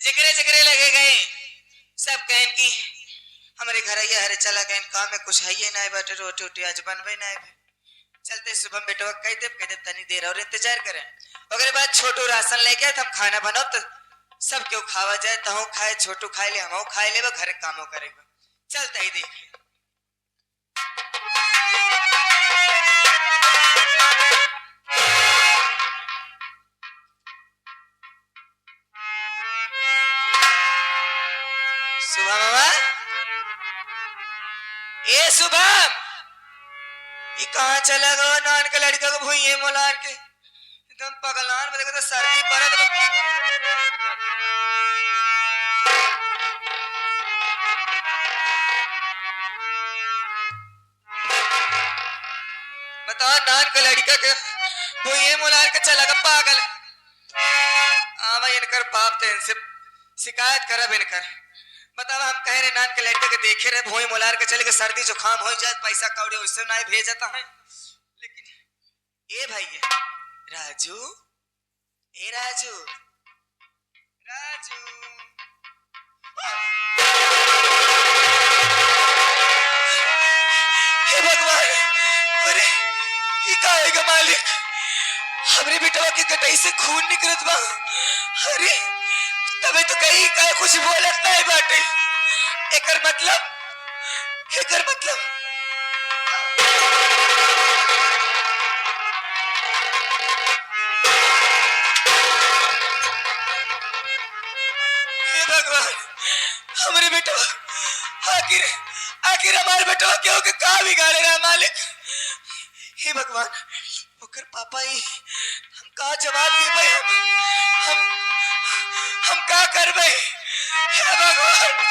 जकरे जकरे लगे गए सब कहन की हमारे घर आइए हरे चला गए काम में कुछ है ही ना बेटे रोटी रोटी आज बनवे ना चलते सुबह बेटवा कह दे तनी देर और इंतजार करें अगले बाद छोटू राशन लेके आए हम खाना बनाओ तो सब क्यों खावा जाए तहु खाए छोटू खाए ले हम खाए ले वो घर कामों करेगा चलते ही देखे सुबह मामा ए शुभम ये कहाँ चला गो नान का लड़का को भूये मोलार के एकदम पगलान में देखो तो सर्दी पड़े तो बताओ नान का लड़का के भूये मोलार के चला गया पागल आवा इनकर बाप थे इनसे शिकायत करा इनकर बताओ हम कह रहे नान के लड़के के देखे रहे भोई मोलार के चले के सर्दी जुकाम हो जाए पैसा कौड़े उससे ना भेजता है लेकिन ए भाई राजू ए राजू राजू हे भगवान अरे ये का है मालिक हमरे बेटवा के कटाई से खून निकलत बा अरे तबे तो कहीं का कुछ बोलत नहीं बाटे एकर मतलब हे भगवान हमारे बेटा आखिर आखिर हमारे बेटा क्यों के का बिगाड़े रहा मालिक हे भगवान ओकर पापा ही हम का जवाब दे भाई हम का करबे हे भगवान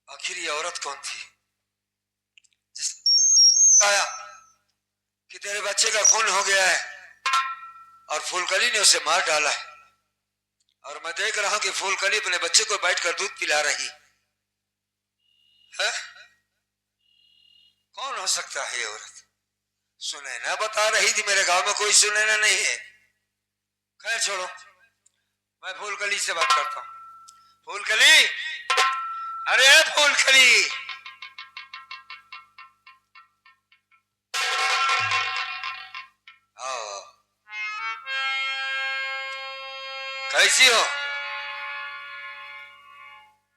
आखिर ये औरत कौन थी जिस आया कि तेरे बच्चे का खून हो गया है और फूलकली ने उसे मार डाला है और मैं देख रहा हूं कि फूलकली अपने बच्चे को बैठकर दूध पिला रही है कौन हो सकता है ये औरत सुनैना बता रही थी मेरे गांव में कोई सुनैना नहीं है खैर छोड़ो मैं फूलकली से बात करता हूं फूलकली अरे फूलकली कैसी हो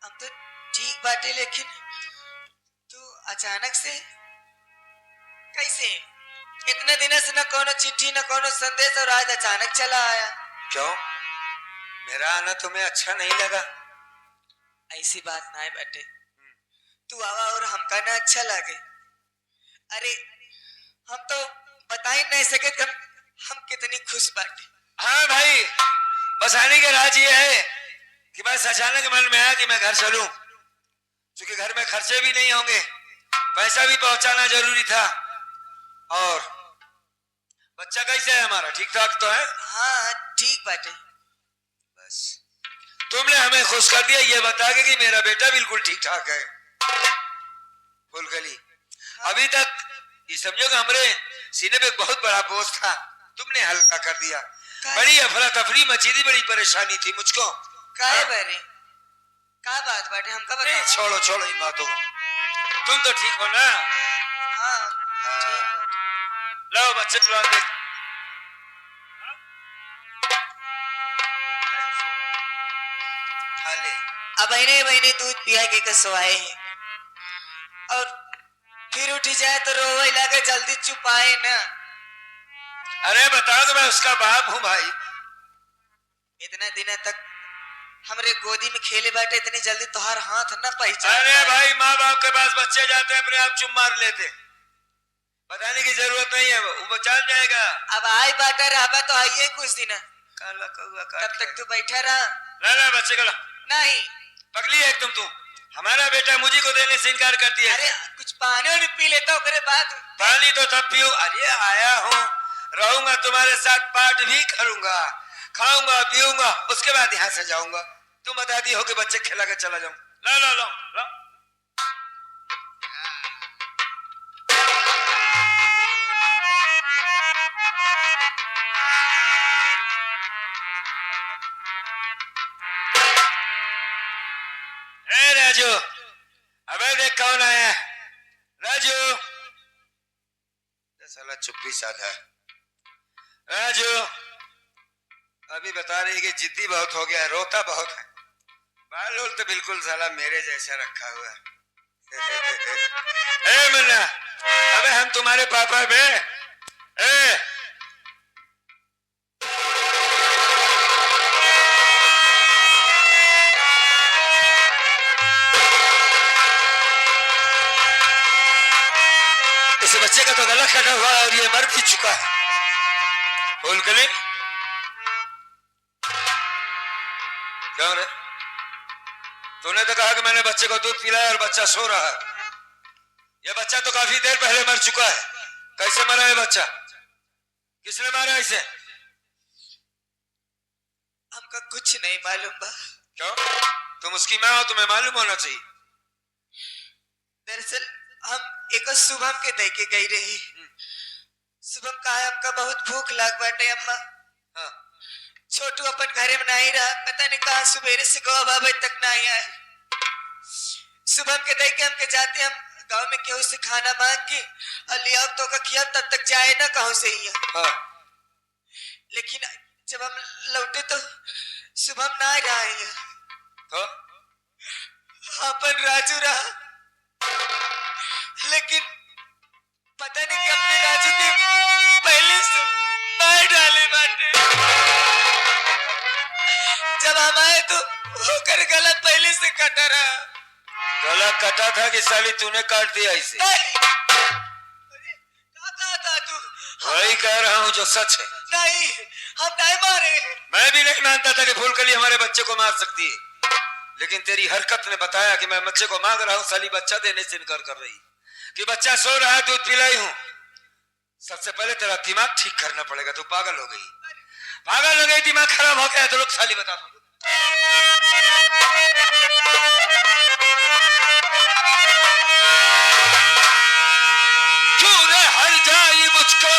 हम तो ठीक बाटे लेकिन तू अचानक से कैसे इतने दिनों से न कोनो चिट्ठी न कोनो संदेश और आज अचानक चला आया क्यों मेरा आना तुम्हें अच्छा नहीं लगा ऐसी बात ना है बेटे तू आवा और हमका ना अच्छा लगे अरे हम तो बता ही नहीं सके कि हम कितनी खुश बाटे हाँ भाई बस आने के राज ये है कि बस अचानक मन में आया कि मैं घर चलूं क्योंकि घर में खर्चे भी नहीं होंगे पैसा भी पहुंचाना जरूरी था और बच्चा कैसे है हमारा ठीक ठाक तो है हाँ ठीक बाटे बस तुमने हमें खुश कर दिया ये बता के कि मेरा बेटा बिल्कुल ठीक ठाक है फूलकली हाँ। अभी तक ये समझो कि हमारे सीने पे बहुत बड़ा बोझ था तुमने हल्का कर दिया बड़ी अफरा तफरी मची थी बड़ी परेशानी थी मुझको काहे बरे का बात बाटे हमका बता छोड़ो छोड़ो इन बातों को तुम तो ठीक हो ना हाँ ठीक बाटे लो बच्चे बुला दे अब बहने दूध पिया के कसवाए हैं और फिर उठ जाए तो रोवे लगे जल्दी चुपाए ना अरे बताओ तो मैं उसका बाप हूँ भाई इतने दिन तक हमरे गोदी में खेले बैठे इतनी जल्दी तुहार हाथ न पहचान अरे भाई माँ बाप के पास बच्चे जाते हैं अपने आप चुम मार लेते बताने की जरूरत नहीं है, वो जान जाएगा। अब आई बाटा रहा तो आइए कुछ दिन, काला कौआ तब तक तू बैठा रहा। ला ला बच्चे को ला। नहीं पगली है एकदम तू। हमारा बेटा मुझे को देने से इनकार करती है। अरे कुछ पानी और पी लेता हूँ करे बाद। पानी तो तब पीऊं। अरे आया हूँ, रहूंगा तुम्हारे साथ, पाठ भी करूंगा, खाऊंगा पीऊंगा, उसके बाद यहाँ से जाऊंगा। तुम बता दी हो कि बच्चे खिला के चला जाऊं। ला ला ला ला। ए राजू, अबे देख कौन आया। राजू, साला चुप्पी साधा। राजू, अभी बता रही कि जिद्दी बहुत हो गया, रोता बहुत है, बाल उल तो बिल्कुल साला मेरे जैसा रखा हुआ। ए मुन्ना, अबे हम तुम्हारे पापा बे। ए इस बच्चे का तो गला कटा हुआ और ये मर भी चुका है। फूलकली, क्यों रे? तूने तो कहा कि मैंने बच्चे को दूध पिलाया और बच्चा सो रहा है। यह बच्चा तो काफी देर पहले मर चुका है। कैसे मरा है बच्चा? किसने मारा इसे? हमका कुछ नहीं मालूम बा। क्यों? तुम उसकी माँ हो, तुम्हें मालूम होना चाहिए। दरअसल हम एक शुभम के दे के गई रही। शुभम का हमका बहुत भूख लाग बाटे अम्मा। हाँ। छोटू अपन घरे में नहीं रहा, पता नहीं कहा सुबह से गवा बाबा तक नहीं आया। शुभम के दे के हमके जाते हम गांव में केहू से खाना मांग के और लिया तो का किया, तब तक जाए ना कहूं से ही। हाँ। लेकिन जब हम लौटे तो शुभम ना रहा है। हाँ? अपन राजू रहा, लेकिन पता नहीं कि अपने राजू के पहले से मार डाले बाटे। जब हम आए तो होकर गला पहले से कटा रहा। गला कटा था कि साली तूने काट दिया इसे? कहा था तू? वही कह रहा हूँ जो सच है। नहीं, हम नहीं मारे। मैं भी नहीं मानता था कि फूलकली हमारे बच्चे को मार सकती है, लेकिन तेरी हरकत ने बताया कि मैं बच्चे को मांग रहा हूँ, साली बच्चा देने से इनकार कर रही कि बच्चा सो रहा है, दूध पिलाई हूँ। सबसे पहले तेरा दिमाग ठीक करना पड़ेगा। तू पागल हो गई, पागल हो गई, दिमाग खराब हो गया तो लोग साली बता दो। क्यों रे हर जाई मुझको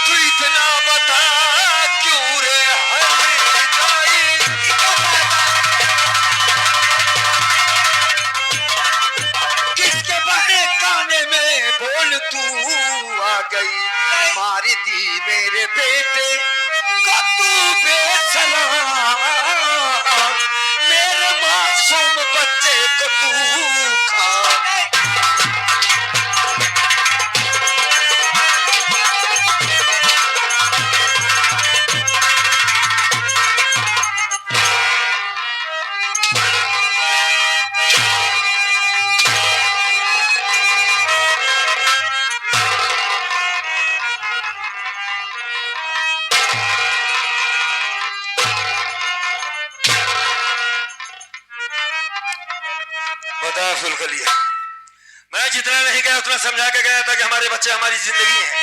तू इतना बता, क्यों रे हर जाई। किसके बड़े काने में बोल तू आ गई, मारी दी मेरे बेटे को तू बेसलाम, मेरे मासूम बच्चे को तू खा। बता फुलकलिया, मैं जितना नहीं गया उतना समझा के गया था कि हमारे बच्चे हमारी जिंदगी हैं।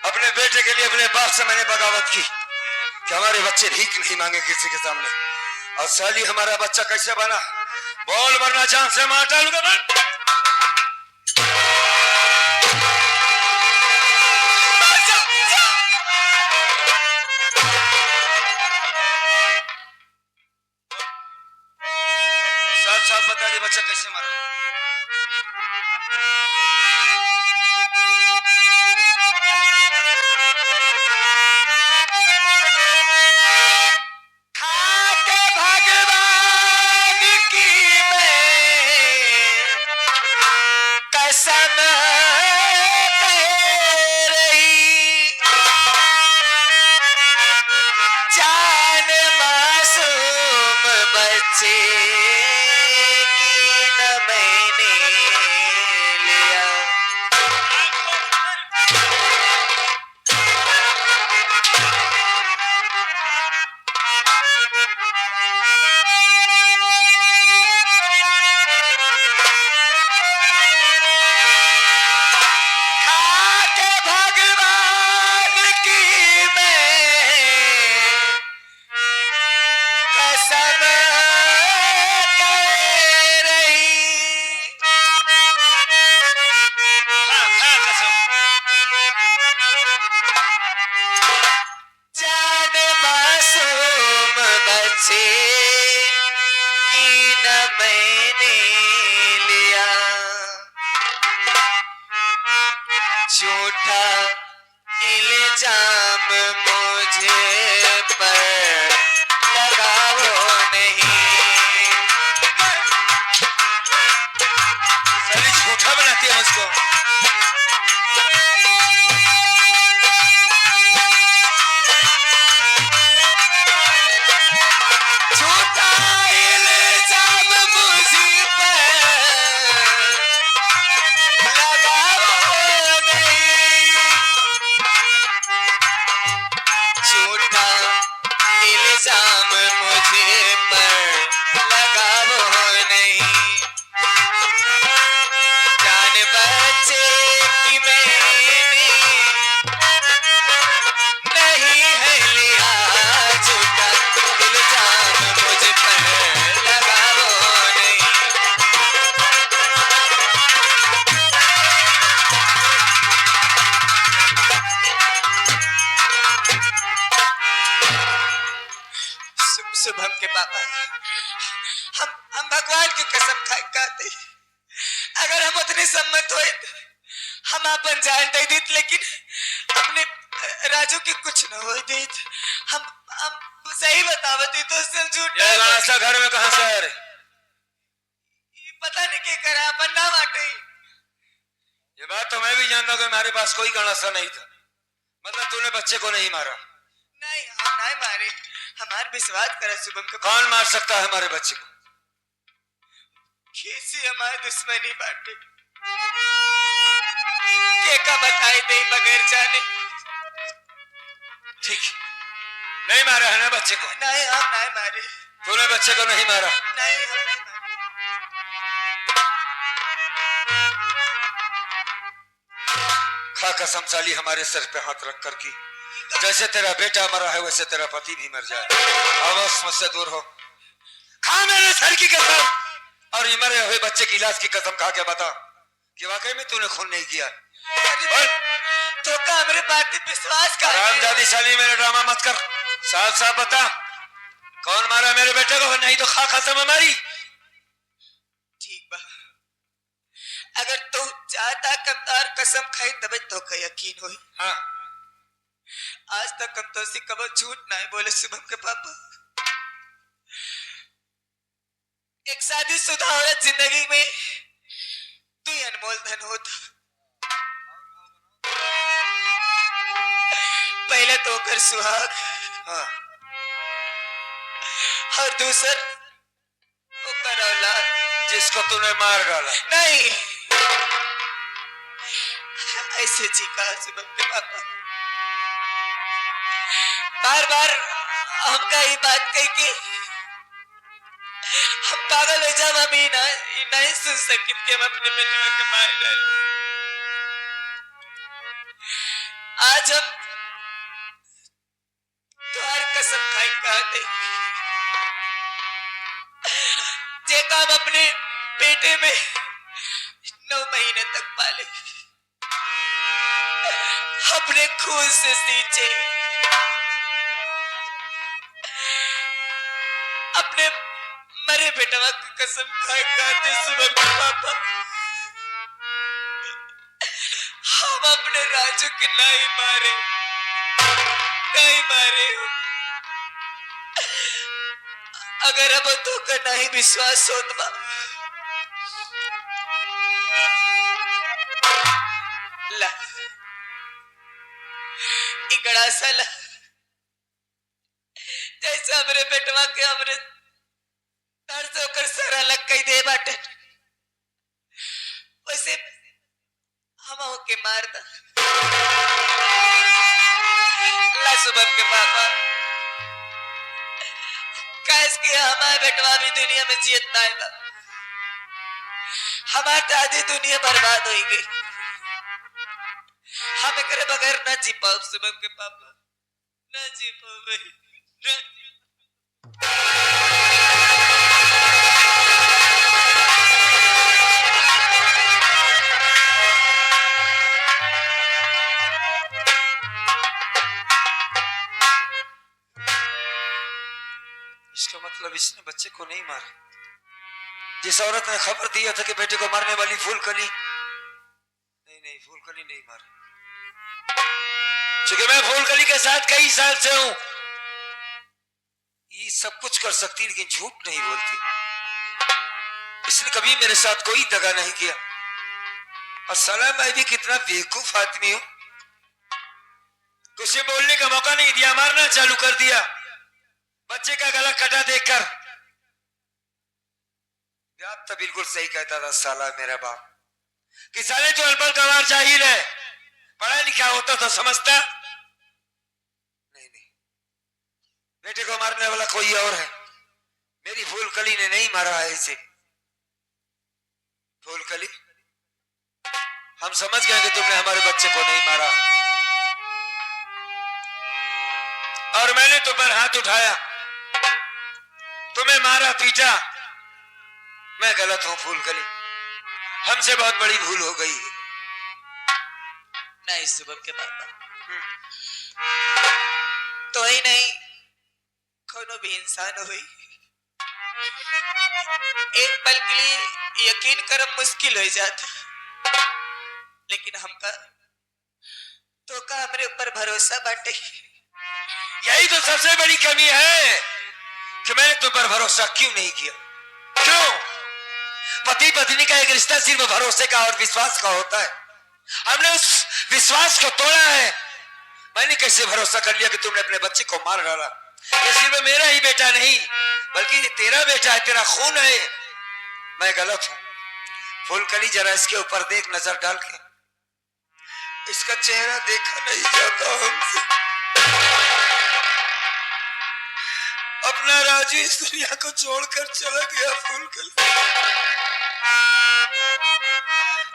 अपने बेटे के लिए अपने बाप से मैंने बगावत की कि हमारे बच्चे भीख नहीं मांगे किसी के सामने, और साली हमारा बच्चा कैसे बना? बोल वरना जान से मार डालूंगा मैं। साफ साफ बता दे बच्चा कैसे मरा। खाके भगवान की मैं इल्जाम मुझे पर लगाओ नहीं। साली झूठा बनाती है मुझको। झूठा इल्जाम मुझे पर लगाओ नहीं। झूठा इल्जाम मुझे पर लगाओ नहीं। जान बच्चे की मैंने नहीं है लिया। झूठा इल्जाम मुझ पर लगाओ नहीं। शुभम के पापा, हम भगवान की कसम खाते अगर हम उतने सम्मत हुए हम अपन जान दे दीत, लेकिन अपने राजू की कुछ न हो दीत। हम सही बतावती तो सब झूठ ये गाना घर में कहां से आ रहे? पता नहीं क्या करा अपन ना बाटे। ये बात तो मैं भी जानता हूं कि हमारे पास कोई गणासा नहीं था। मतलब तूने बच्चे को नहीं मारा? नहीं, हम नहीं मारे। हमार विश्वास करा शुभम का। कौन मार सकता है हमारे बच्चे को? कैसी हमारी दुश्मनी बाटे के का बताई दे बगैर जाने। ठीक, नहीं मारा है ना बच्चे को? नहीं, हम नहीं मारे। तूने बच्चे को नहीं मारा? नहीं, हम नहीं मारे। खा कसम साली हमारे सर पे हाथ रख कर की, जैसे तेरा बेटा मरा है वैसे तेरा पति भी मर जाए। आवाज मुझसे दूर हो। खा मेरे सर की कसम और ये मरे हुए बच्चे की लाश की कसम खा के बता कि वाकई में तूने खून नहीं किया। तो का मेरे बात पे विश्वास कर। हरामजादी साली मेरा ड्रामा मत कर। साफ साफ बता कौन मारा मेरे बेटे को? नहीं तो खा कसम हमारी। ठीक बा, अगर तू चाहता कमतार कसम खाई तबे तो का यकीन होई। हाँ, आज तक हम तो सी कबो झूठ नहीं बोले शुभम के पापा। एक शादीशुदा औरत जिंदगी में दुई अनमोल धन होता। पहले तो कर सुहाग, हाँ। और दूसर ओकर औलाद जिसको तूने मार डाला। नहीं, ऐसे जी कहा शुभम के पापा। बार बार हमका ये बात कही कि हम पागल हो जाए। हम ही नहीं सुन सकित कि हम अपने बेटे के मार डाले। आज हम तुम्हारी कसम खाई कहते जे काम अपने बेटे में 9 महीने तक पाले, अपने खून से सींचे, अपने मरे बेटवा की कसम खाए कहते शुभम के पापा। हम अपने राजू के नहीं मारे, नहीं मारे। अगर अब तो का नहीं विश्वास होता ला इकड़ा साला जैसे हमरे बेटवा के हमरे दर्द होकर सारा लग कई दे बाटे, वैसे हम होके मार दा ला शुभम के पापा। कैस के हमारे बेटवा भी दुनिया में जियत ना है। हमारी आधी दुनिया बर्बाद हो गई। हम करे बगैर न जी पाओ शुभम के पापा, न जी पाओ भाई, न जी। इसका मतलब इसने बच्चे को नहीं मारा। जिस औरत ने खबर दिया था कि बेटे को मारने वाली फूलकली, नहीं फूलकली नहीं मारा। क्योंकि मैं फूलकली के साथ कई साल से हूं। ये सब कुछ कर सकती लेकिन झूठ नहीं बोलती। इसने कभी मेरे साथ कोई दगा नहीं किया। और साला मैं भी कितना बेवकूफ आदमी हूं, उसे बोलने का मौका नहीं दिया, मारना चालू कर दिया बच्चे का गला कटा देखकर। बाप तो बिल्कुल सही कहता था साला मेरा बाप कि साले तो अनपढ़ गंवार जाहिल है, पढ़ा लिखा होता तो समझता। नहीं नहीं, बेटे को मारने वाला कोई और है, मेरी फूलकली ने नहीं मारा है इसे। फूलकली, हम समझ गए कि तुमने हमारे बच्चे को नहीं मारा और मैंने तुम पर हाथ उठाया, तुम्हें मारा पीटा। मैं गलत हूं फूलकली, हमसे बहुत बड़ी भूल हो गई है। नहीं शुभम के पापा, तो ही नहीं कोनो भी इंसान हुई एक पल के लिए यकीन करना मुश्किल हो जाता, लेकिन हमका तो का हमारे ऊपर भरोसा बाटे। यही तो सबसे बड़ी कमी है कि मैंने तुम पर भरोसा क्यों नहीं किया। क्यों? पति पत्नी का एक रिश्ता सिर्फ भरोसे का और विश्वास का होता है। हमने उस विश्वास को तोड़ा है। मैंने कैसे भरोसा कर लिया कि तुमने अपने बच्चे को मार डाला। ये सिर्फ मेरा ही बेटा नहीं बल्कि ये तेरा बेटा है, तेरा खून है। मैं गलत हूं फूलकली, जरा इसके ऊपर देख नजर डाल के। इसका चेहरा देखा नहीं जाता हमसे। अपना राजू इस दुनिया को छोड़कर चला गया फूलकली।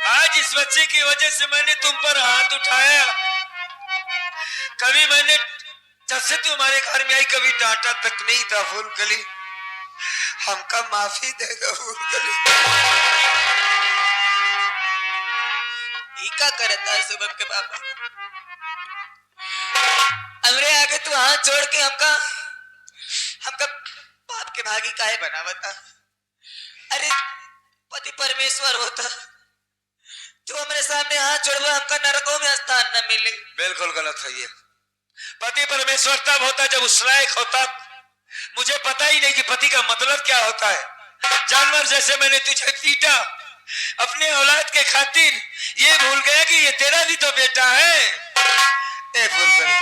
आज इस बच्चे की वजह से मैंने तुम पर हाथ उठाया। कभी मैंने जब से तुम्हारे घर में आई कभी डांटा तक नहीं था फूलकली। हमका माफी देगा फूलकली। क्या करता है शुभम के पापा, हमरे आगे तू हाथ जोड़ के हमका हमका बाप के भागी काहे बना बता। अरे पति परमेश्वर होता जो हमारे सामने हाथ जोड़वा, हमका नरकों में स्थान न मिले। बिल्कुल गलत है ये। पति परमेश्वर तब होता जब उस लायक होता। मुझे पता ही नहीं कि पति का मतलब क्या होता है। जानवर जैसे मैंने तुझे पीटा अपने औलाद के खातिर, ये भूल गया कि ये तेरा भी तो बेटा है। ए फूलकली,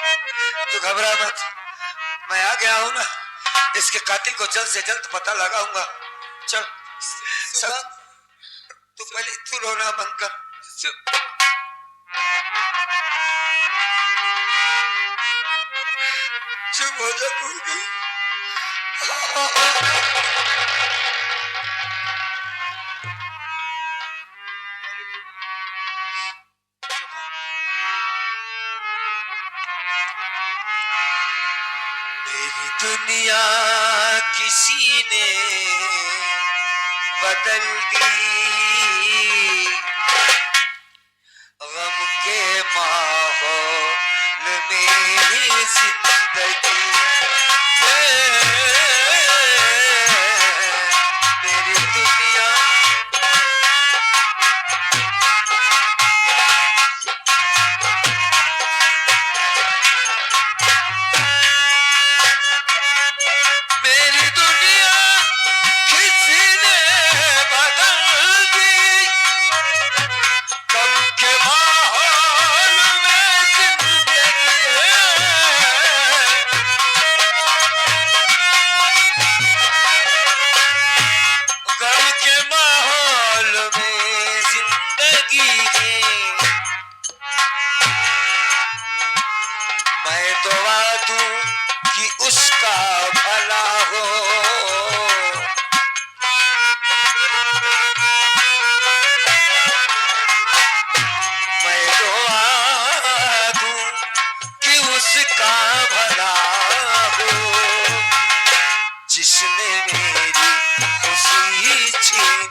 तू घबरा मत, मैं आ गया हूं ना। इसके कातिल को जल्द से जल्द पता लगाऊंगा। चल सब, तू पहले तू रोना बंद कर। चुप हो जा फूलकली। मेरी दुनिया किसी ने बदल दी, गम के माहौल में जिंदगी। मेरी दुनिया मेरी दुनिया किसी ने बदल दी, गम के माहौल में जिंदगी है। गम के माहौल में जिंदगी है। मैं दुआ दूं कि उसका भला हो। मैं दुआ दूं कि उसका भला हो, जिसने मेरी खुशी छीन